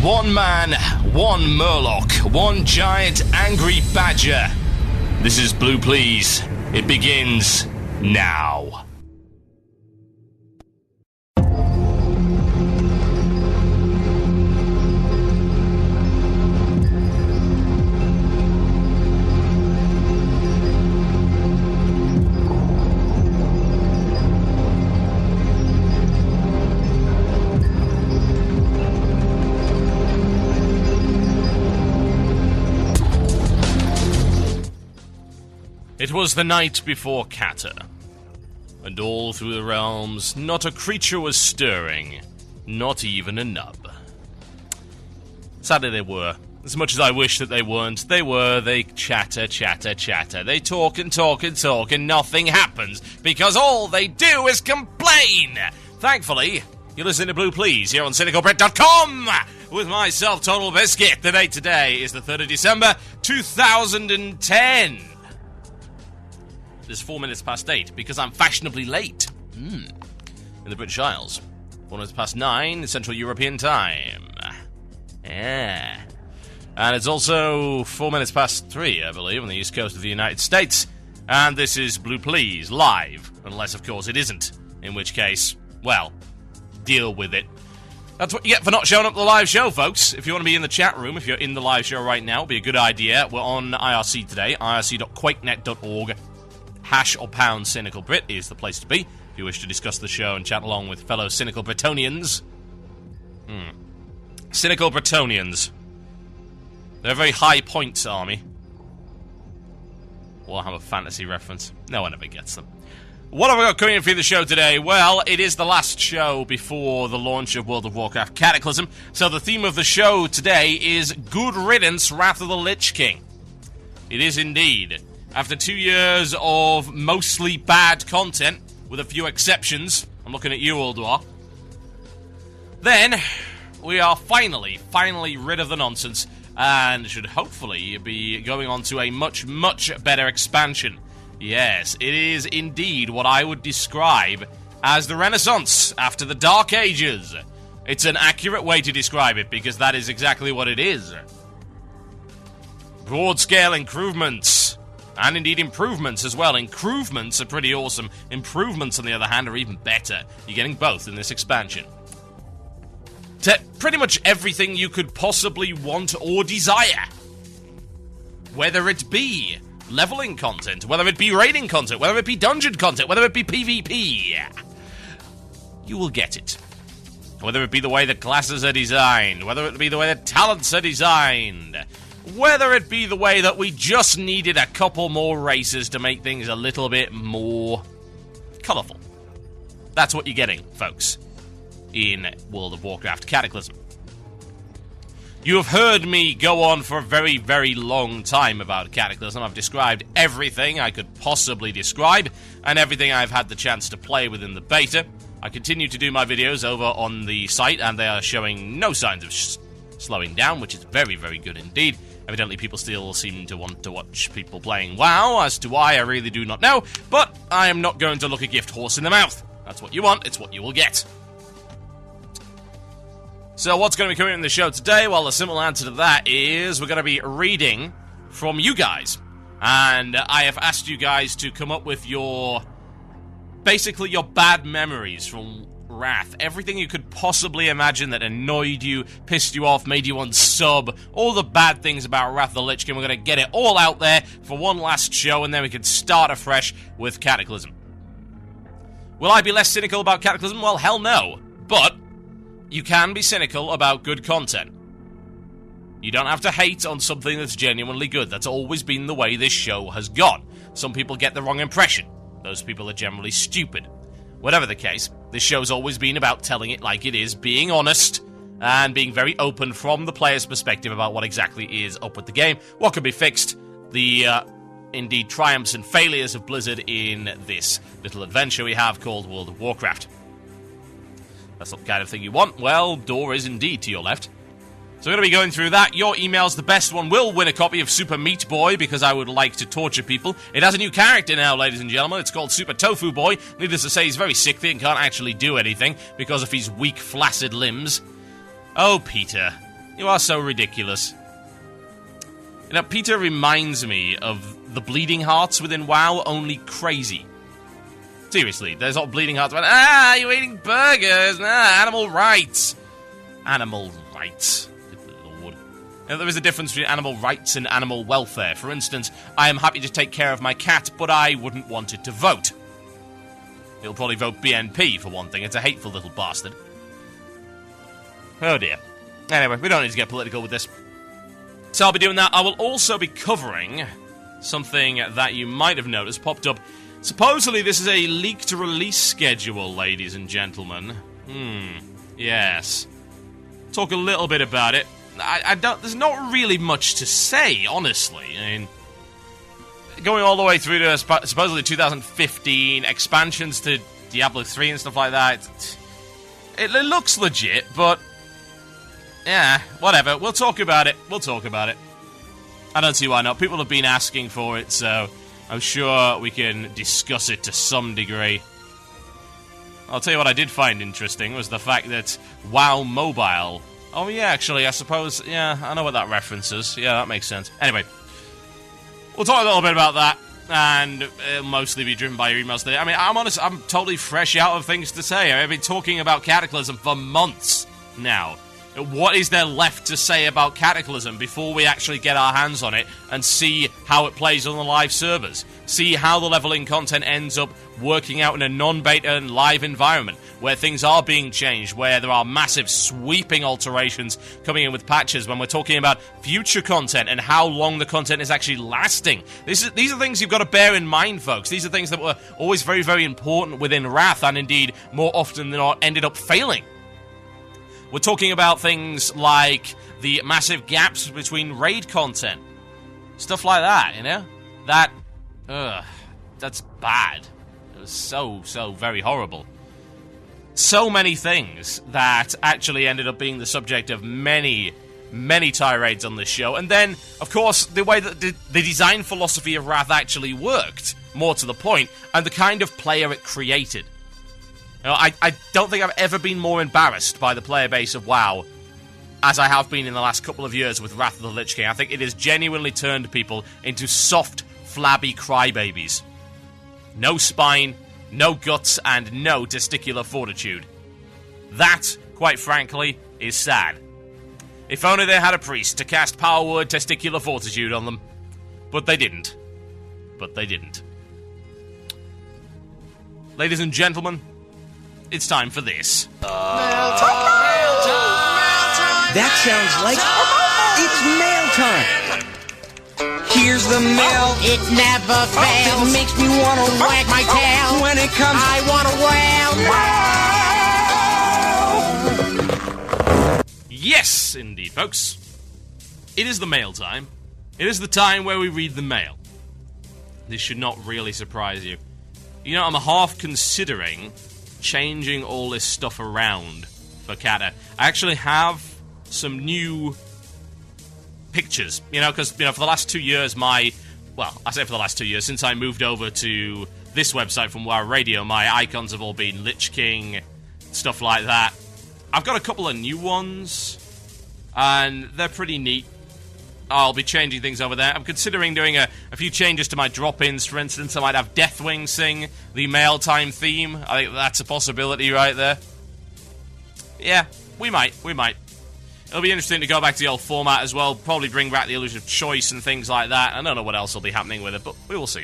one man, one Murloc, one giant angry badger. This is Blue Please. It begins now. It was the night before Cata, and all through the realms, not a creature was stirring, not even a nub. Sadly they were. As much as I wish that they weren't, they were. They chatter. They talk and talk and talk, and nothing happens, because all they do is complain! Thankfully, you listen to Blue Please here on CynicalBrit.com with myself, Total Biscuit. The date today is the 3rd of December, 2010. It's 4 minutes past 8, because I'm fashionably late. In the British Isles. 4 minutes past 9, Central European Time. Yeah. And it's also 4 minutes past 3, I believe, on the east coast of the United States. And this is Blue Please, live. Unless, of course, it isn't. In which case, well, deal with it. That's what you get for not showing up to the live show, folks. If you want to be in the chat room, if you're in the live show right now, it'd be a good idea. We're on IRC today, irc.quakenet.org. Hash or pound Cynical Brit is the place to be if you wish to discuss the show and chat along with fellow Cynical Britonians. Cynical Britonians. They're a very high points army. Warhammer Fantasy reference. No one ever gets them. What have we got coming in for the show today? Well, it is the last show before the launch of World of Warcraft Cataclysm, so the theme of the show today is Good Riddance, Wrath of the Lich King. It is indeed. After 2 years of mostly bad content, with a few exceptions, I'm looking at you, Ulduar, then we are finally rid of the nonsense, and should hopefully be going on to a much better expansion. Yes, it is indeed what I would describe as the Renaissance after the Dark Ages. It's an accurate way to describe it, because that is exactly what it is. Broad-scale improvements. And indeed improvements as well. Improvements are pretty awesome. Improvements, on the other hand, are even better. You're getting both in this expansion. To pretty much everything you could possibly want or desire. Whether it be leveling content, whether it be raiding content, whether it be dungeon content, whether it be PvP. You will get it. Whether it be the way that classes are designed, whether it be the way that talents are designed, whether it be the way that we just needed a couple more races to make things a little bit more colourful. That's what you're getting, folks, in World of Warcraft Cataclysm. You have heard me go on for a very long time about Cataclysm. I've described everything I could possibly describe, and everything I've had the chance to play within the beta. I continue to do my videos over on the site, and they are showing no signs of slowing down, which is very good indeed. Evidently, people still seem to want to watch people playing WoW. As to why, I really do not know. But I am not going to look a gift horse in the mouth. That's what you want. It's what you will get. So what's going to be coming in the show today? Well, the simple answer to that is we're going to be reading from you guys. And I have asked you guys to come up with basically your bad memories from Wrath. Everything you could possibly imagine that annoyed you, pissed you off, made you unsub, all the bad things about Wrath of the Lich King. We're going to get it all out there for one last show, and then we can start afresh with Cataclysm. Will I be less cynical about Cataclysm? Well, hell no. But you can be cynical about good content. You don't have to hate on something that's genuinely good. That's always been the way this show has gone. Some people get the wrong impression. Those people are generally stupid. Whatever the case, this show's always been about telling it like it is, being honest, and being very open from the player's perspective about what exactly is up with the game, what can be fixed, the, indeed, triumphs and failures of Blizzard in this little adventure we have called World of Warcraft. That's not the kind of thing you want. Well, door is indeed to your left. So we're going to be going through that. Your emails, the best one, will win a copy of Super Meat Boy, because I would like to torture people. It has a new character now, ladies and gentlemen. It's called Super Tofu Boy. Needless to say, he's very sickly and can't actually do anything because of his weak, flaccid limbs. Oh, Peter. You are so ridiculous. You know, Peter reminds me of the bleeding hearts within WoW, only crazy. Seriously, there's not bleeding hearts about, you're eating burgers, animal rights. Animal rights. Good Lord. You know, there is a difference between animal rights and animal welfare. For instance, I am happy to take care of my cat, but I wouldn't want it to vote. It'll probably vote BNP, for one thing. It's a hateful little bastard. Oh dear. Anyway, we don't need to get political with this. So I'll be doing that. I will also be covering something that you might have noticed popped up. Supposedly this is a leaked release schedule, ladies and gentlemen. Yes. Talk a little bit about it. I don't. There's not really much to say, honestly. I mean, going all the way through to supposedly 2015 expansions to Diablo 3 and stuff like that. It looks legit, but yeah, whatever. We'll talk about it. I don't see why not. People have been asking for it, so I'm sure we can discuss it to some degree. I'll tell you what I did find interesting was the fact that WoW Mobile... Oh yeah, actually, I suppose... Yeah, I know what that reference is. Yeah, that makes sense. Anyway, we'll talk a little bit about that, and it'll mostly be driven by your emails today. I mean, I'm honest, I'm totally fresh out of things to say. I've been talking about Cataclysm for months now. What is there left to say about Cataclysm before we actually get our hands on it and see how it plays on the live servers? See how the leveling content ends up working out in a non-beta and live environment, where things are being changed, where there are massive sweeping alterations coming in with patches, when we're talking about future content and how long the content is actually lasting. These are things you've got to bear in mind, folks. These are things that were always very, very important within Wrath, and indeed, more often than not, ended up failing. We're talking about things like the massive gaps between raid content. Stuff like that, you know? That's bad. It was so very horrible. So many things that actually ended up being the subject of many tirades on this show. And then, of course, the way that the design philosophy of Wrath actually worked, more to the point, and the kind of player it created. You know, I don't think I've ever been more embarrassed by the player base of WoW as I have been in the last couple of years with Wrath of the Lich King. I think it has genuinely turned people into soft, flabby crybabies. No spine, no guts, and no testicular fortitude. That, quite frankly, is sad. If only they had a priest to cast power word testicular fortitude on them. But they didn't. Ladies and gentlemen, it's time for this. That sounds like it's mail time. Here's the mail. It never fails. It makes me want to wag my tail. When it comes, I want to wail. Yes, indeed, folks. It is the mail time. It is the time where we read the mail. This should not really surprise you. You know, I'm half considering changing all this stuff around for Cata. I actually have some new pictures, you know, because, you know, for the last 2 years, I say for the last 2 years, since I moved over to this website from WoW Radio, my icons have all been Lich King, stuff like that. I've got a couple of new ones, and they're pretty neat. I'll be changing things over there. I'm considering doing a few changes to my drop-ins. For instance, I might have Deathwing sing the mail time theme. I think that's a possibility right there. Yeah, we might. It'll be interesting to go back to the old format as well. Probably bring back the illusion of choice and things like that. I don't know what else will be happening with it, but we will see.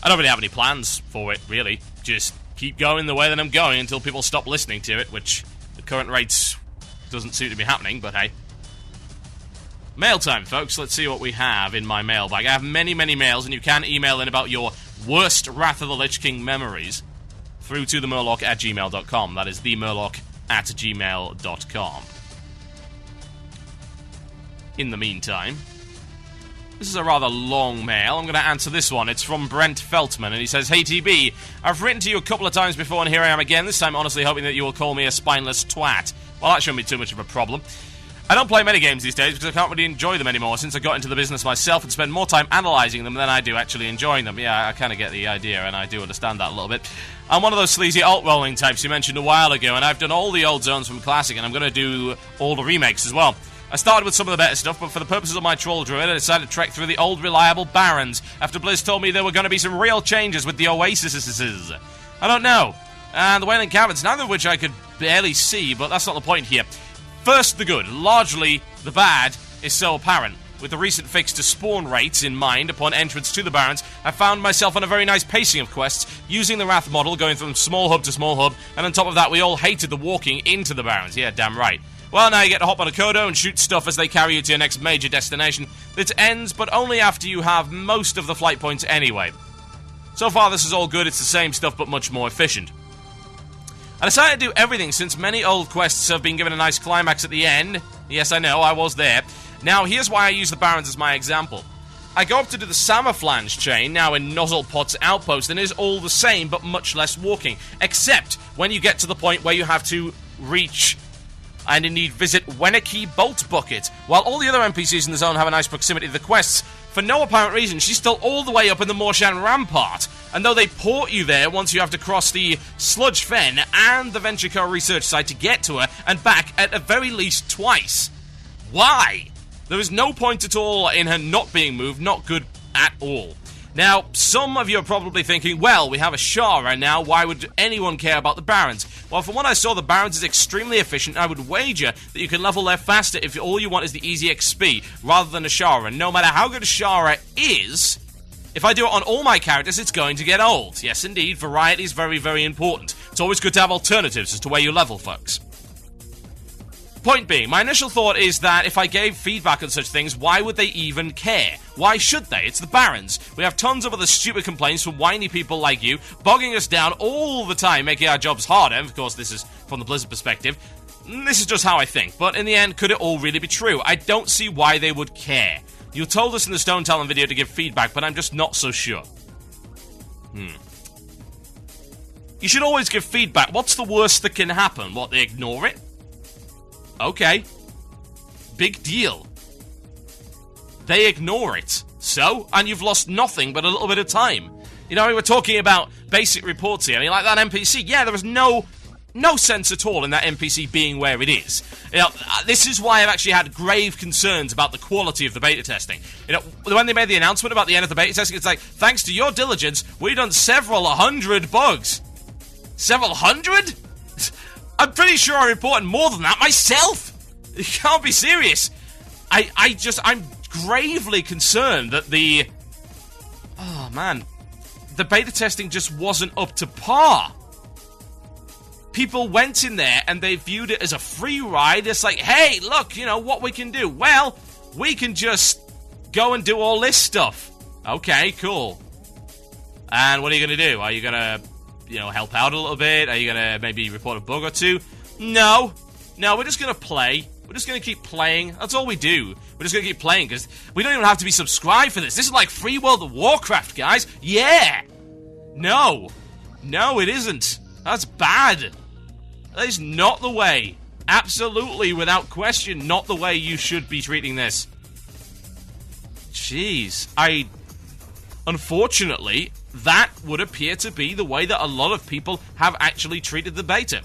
I don't really have any plans for it, really. Just keep going the way that I'm going until people stop listening to it, which the current rates doesn't seem to be happening, but hey. Mail time, folks. Let's see what we have in my mailbag. I have many mails, and you can email in about your worst Wrath of the Lich King memories through to themurloc@gmail.com. That is themurloc@gmail.com. In the meantime, this is a rather long mail. I'm going to answer this one. It's from Brent Feltman, and he says, "Hey TB, I've written to you a couple of times before, and here I am again, this time honestly hoping that you will call me a spineless twat." Well, that shouldn't be too much of a problem. I don't play many games these days because I can't really enjoy them anymore since I got into the business myself and spend more time analysing them than I do actually enjoying them. Yeah, I kind of get the idea, and I do understand that a little bit. I'm one of those sleazy alt-rolling types you mentioned a while ago, and I've done all the old zones from Classic, and I'm going to do all the remakes as well. I started with some of the better stuff, but for the purposes of my Troll Druid, I decided to trek through the old reliable Barrens, after Blizz told me there were going to be some real changes with the Oases. I don't know. And the Wailing Caverns, neither of which I could barely see, but that's not the point here. First, the good. Largely, the bad is so apparent. With the recent fix to spawn rates in mind upon entrance to the Barrens, I found myself on a very nice pacing of quests, using the Wrath model, going from small hub to small hub, and on top of that, we all hated the walking into the Barrens. Yeah, damn right. Well, now you get to hop on a Kodo and shoot stuff as they carry you to your next major destination. It ends, but only after you have most of the flight points anyway. So far, this is all good. It's the same stuff, but much more efficient. I decided to do everything since many old quests have been given a nice climax at the end. Yes, I know, I was there. Now, here's why I use the Barrens as my example. I go up to do the Sammerflange chain, now in Nozzlepot's outpost, and it is all the same, but much less walking. Except when you get to the point where you have to reach and indeed visit Weneki Bolt Bucket. While all the other NPCs in the zone have a nice proximity to the quests, for no apparent reason, she's still all the way up in the Morshan Rampart. And though they port you there once you have to cross the Sludge Fen and the Venture research site to get to her, and back at the very least twice. Why? There is no point at all in her not being moved, not good at all. Now, some of you are probably thinking, well, we have a Shara now, why would anyone care about the Barrens? Well, from what I saw, the Barrens is extremely efficient. I would wager that you can level there faster if all you want is the easy XP, rather than a Shara. And no matter how good a Shara is, if I do it on all my characters, it's going to get old. Yes, indeed, variety is very, very important. It's always good to have alternatives as to where you level, folks. Point being, my initial thought is that if I gave feedback on such things, why would they even care? Why should they? It's the Barrens. We have tons of other stupid complaints from whiny people like you, bogging us down all the time, making our jobs harder. Of course, this is from the Blizzard perspective. This is just how I think, but in the end, could it all really be true? I don't see why they would care. You told us in the Stone Talon video to give feedback, but I'm just not so sure. You should always give feedback. What's the worst that can happen? What, they ignore it? Okay. Big deal. They ignore it. So? And you've lost nothing but a little bit of time. You know, we were talking about basic reports here. I mean, like that NPC, yeah, there was no sense at all in that NPC being where it is. You know, this is why I've actually had grave concerns about the quality of the beta testing. You know, when they made the announcement about the end of the beta testing, it's like, thanks to your diligence, we've done several hundred bugs. Several hundred? I'm pretty sure I reported more than that myself. You can't be serious. I'm gravely concerned that the beta testing just wasn't up to par. People went in there and they viewed it as a free ride. It's like, hey, look, you know what we can do? Well, we can just go and do all this stuff. Okay, cool. And what are you going to do? Are you going to, help out a little bit? Are you going to maybe report a bug or two? No, we're just going to play. We're just going to keep playing. That's all we do. We're just going to keep playing because we don't even have to be subscribed for this. This is like free World of Warcraft, guys. Yeah. No, it isn't. That's bad. That is not the way. Absolutely, without question, not the way you should be treating this. Jeez. Unfortunately, that would appear to be the way that a lot of people have actually treated the beta.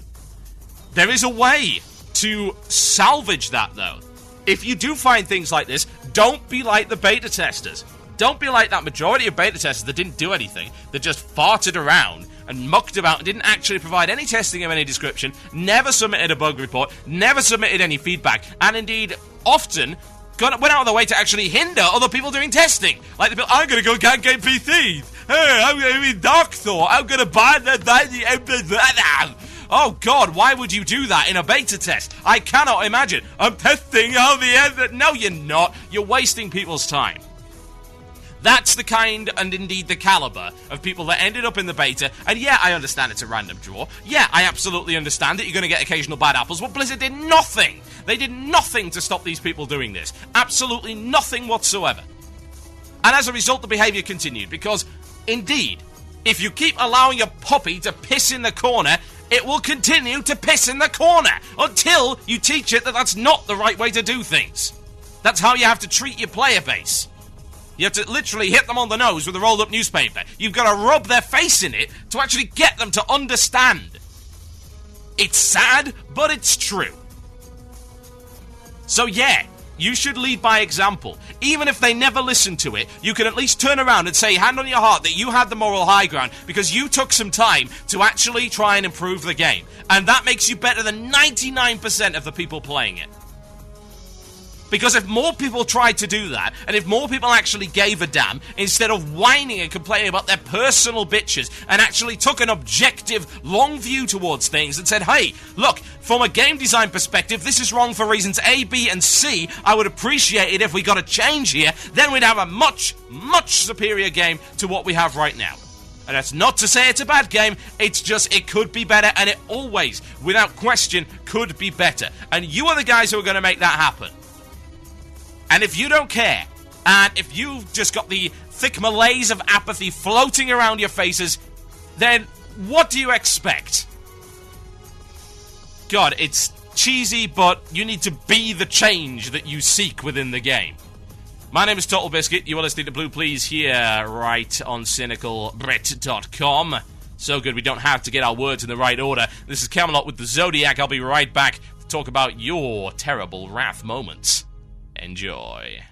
There is a way to salvage that, though. If you do find things like this, don't be like the beta testers. Don't be like that majority of beta testers that didn't do anything, that just farted around and mucked about and didn't actually provide any testing of any description, never submitted a bug report, never submitted any feedback, and indeed often went out of their way to actually hinder other people doing testing. Like the people, I'm going to go gank NPCs. Hey, I'm going to be Dark Thor. I'm going to buy the... Oh god, why would you do that in a beta test? I cannot imagine. I'm testing all the end. No, you're not. You're wasting people's time. That's the kind, and indeed the caliber, of people that ended up in the beta, and yeah, I understand it's a random draw. Yeah, I absolutely understand that you're going to get occasional bad apples, but Blizzard did nothing! They did nothing to stop these people doing this. Absolutely nothing whatsoever. And as a result, the behaviour continued, because, indeed, if you keep allowing your puppy to piss in the corner, it will continue to piss in the corner until you teach it that that's not the right way to do things. That's how you have to treat your player base. You have to literally hit them on the nose with a rolled-up newspaper. You've got to rub their face in it to actually get them to understand. It's sad, but it's true. So yeah, you should lead by example. Even if they never listen to it, you can at least turn around and say, hand on your heart, that you had the moral high ground because you took some time to actually try and improve the game. And that makes you better than 99% of the people playing it. Because if more people tried to do that, and if more people actually gave a damn, instead of whining and complaining about their personal bitches, and actually took an objective, long view towards things and said, hey, look, from a game design perspective, this is wrong for reasons A, B, and C. I would appreciate it if we got a change here. Then we'd have a much, much superior game to what we have right now. And that's not to say it's a bad game, it's just it could be better, and it always, without question, could be better. And you are the guys who are going to make that happen. And if you don't care, and if you've just got the thick malaise of apathy floating around your faces, then what do you expect? God, it's cheesy, but you need to be the change that you seek within the game. My name is Total Biscuit. You are listening to Blue Please here, right on CynicalBrit.com. So good we don't have to get our words in the right order. This is Camelot with the Zodiac. I'll be right back to talk about your terrible wrath moments. Enjoy.